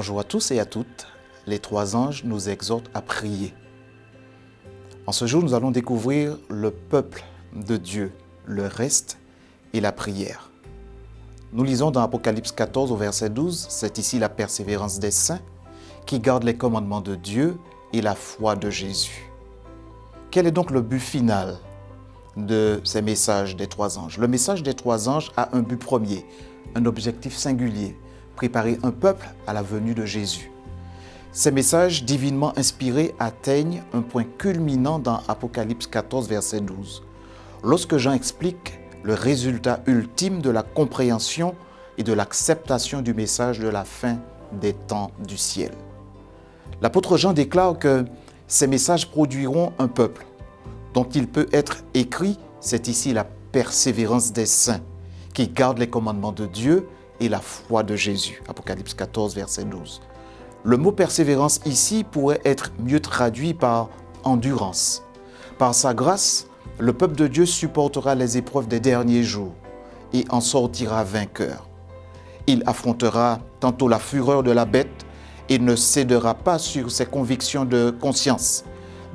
Bonjour à tous et à toutes. Les trois anges nous exhortent à prier. En ce jour, nous allons découvrir le peuple de Dieu, le reste et la prière. Nous lisons dans Apocalypse 14 au verset 12, c'est ici la persévérance des saints qui gardent les commandements de Dieu et la foi de Jésus. Quel est donc le but final de ces messages des trois anges? Le message des trois anges a un but premier, un objectif singulier, préparer un peuple à la venue de Jésus. Ces messages divinement inspirés atteignent un point culminant dans Apocalypse 14, verset 12, lorsque Jean explique le résultat ultime de la compréhension et de l'acceptation du message de la fin des temps du ciel. L'apôtre Jean déclare que ces messages produiront un peuple dont il peut être écrit, c'est ici la persévérance des saints, qui gardent les commandements de Dieu et la foi de Jésus. Apocalypse 14, verset 12. Le mot persévérance ici pourrait être mieux traduit par endurance. Par sa grâce, le peuple de Dieu supportera les épreuves des derniers jours et en sortira vainqueur. Il affrontera tantôt la fureur de la bête et ne cédera pas sur ses convictions de conscience,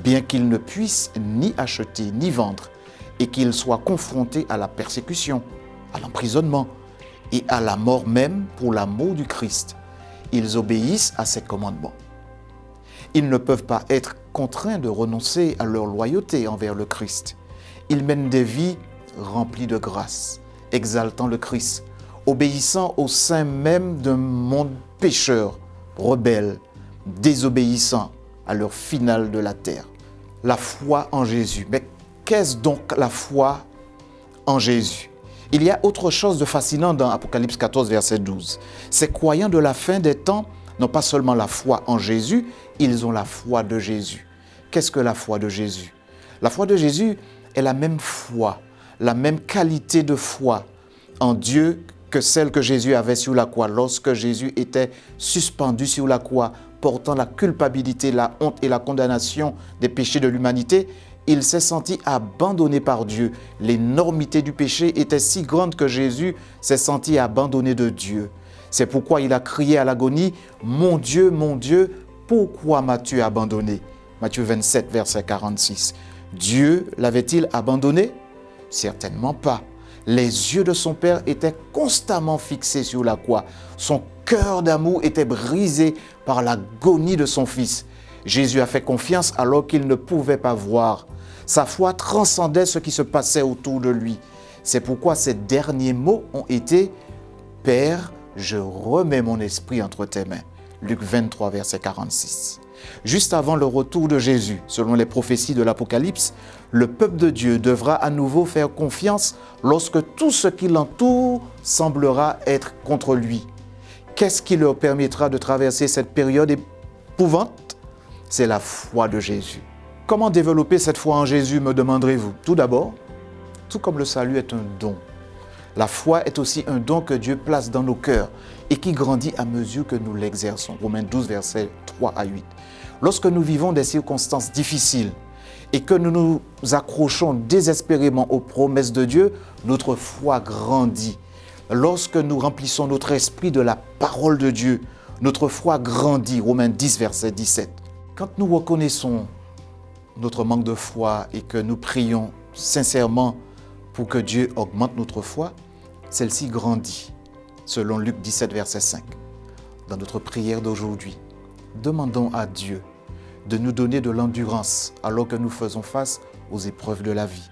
bien qu'il ne puisse ni acheter ni vendre et qu'il soit confronté à la persécution, à l'emprisonnement et à la mort même pour l'amour du Christ. Ils obéissent à ses commandements. Ils ne peuvent pas être contraints de renoncer à leur loyauté envers le Christ. Ils mènent des vies remplies de grâce, exaltant le Christ, obéissant au sein même d'un monde pécheur, rebelle, désobéissant à l'heure finale de la terre. La foi en Jésus. Mais qu'est-ce donc la foi en Jésus? Il y a autre chose de fascinant dans Apocalypse 14, verset 12. Ces croyants de la fin des temps n'ont pas seulement la foi en Jésus, ils ont la foi de Jésus. Qu'est-ce que la foi de Jésus? La foi de Jésus est la même foi, la même qualité de foi en Dieu que celle que Jésus avait sur la croix. Lorsque Jésus était suspendu sur la croix, portant la culpabilité, la honte et la condamnation des péchés de l'humanité, il s'est senti abandonné par Dieu. L'énormité du péché était si grande que Jésus s'est senti abandonné de Dieu. C'est pourquoi il a crié à l'agonie, « Mon Dieu, pourquoi m'as-tu abandonné ?» Matthieu 27, verset 46. Dieu l'avait-il abandonné? Certainement pas. Les yeux de son Père étaient constamment fixés sur la croix. Son cœur d'amour était brisé par l'agonie de son Fils. Jésus a fait confiance alors qu'il ne pouvait pas voir. Sa foi transcendait ce qui se passait autour de lui. C'est pourquoi ces derniers mots ont été « Père, je remets mon esprit entre tes mains ». Luc 23, verset 46. Juste avant le retour de Jésus, selon les prophéties de l'Apocalypse, le peuple de Dieu devra à nouveau faire confiance lorsque tout ce qui l'entoure semblera être contre lui. Qu'est-ce qui leur permettra de traverser cette période épouvantable? C'est la foi de Jésus. Comment développer cette foi en Jésus, me demanderez-vous? Tout d'abord, tout comme le salut est un don, la foi est aussi un don que Dieu place dans nos cœurs et qui grandit à mesure que nous l'exerçons. Romains 12, versets 3 à 8. Lorsque nous vivons des circonstances difficiles et que nous nous accrochons désespérément aux promesses de Dieu, notre foi grandit. Lorsque nous remplissons notre esprit de la parole de Dieu, notre foi grandit. Romains 10, verset 17. Quand nous reconnaissons notre manque de foi et que nous prions sincèrement pour que Dieu augmente notre foi, celle-ci grandit, selon Luc 17, verset 5. Dans notre prière d'aujourd'hui, demandons à Dieu de nous donner de l'endurance alors que nous faisons face aux épreuves de la vie.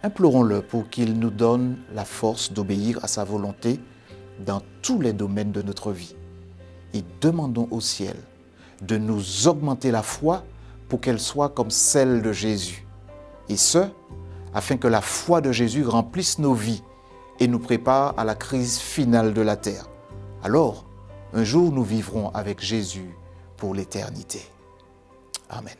Implorons-le pour qu'il nous donne la force d'obéir à sa volonté dans tous les domaines de notre vie. Et demandons au ciel de nous augmenter la foi pour qu'elle soit comme celle de Jésus. Et ce, afin que la foi de Jésus remplisse nos vies et nous prépare à la crise finale de la terre. Alors, un jour, nous vivrons avec Jésus pour l'éternité. Amen.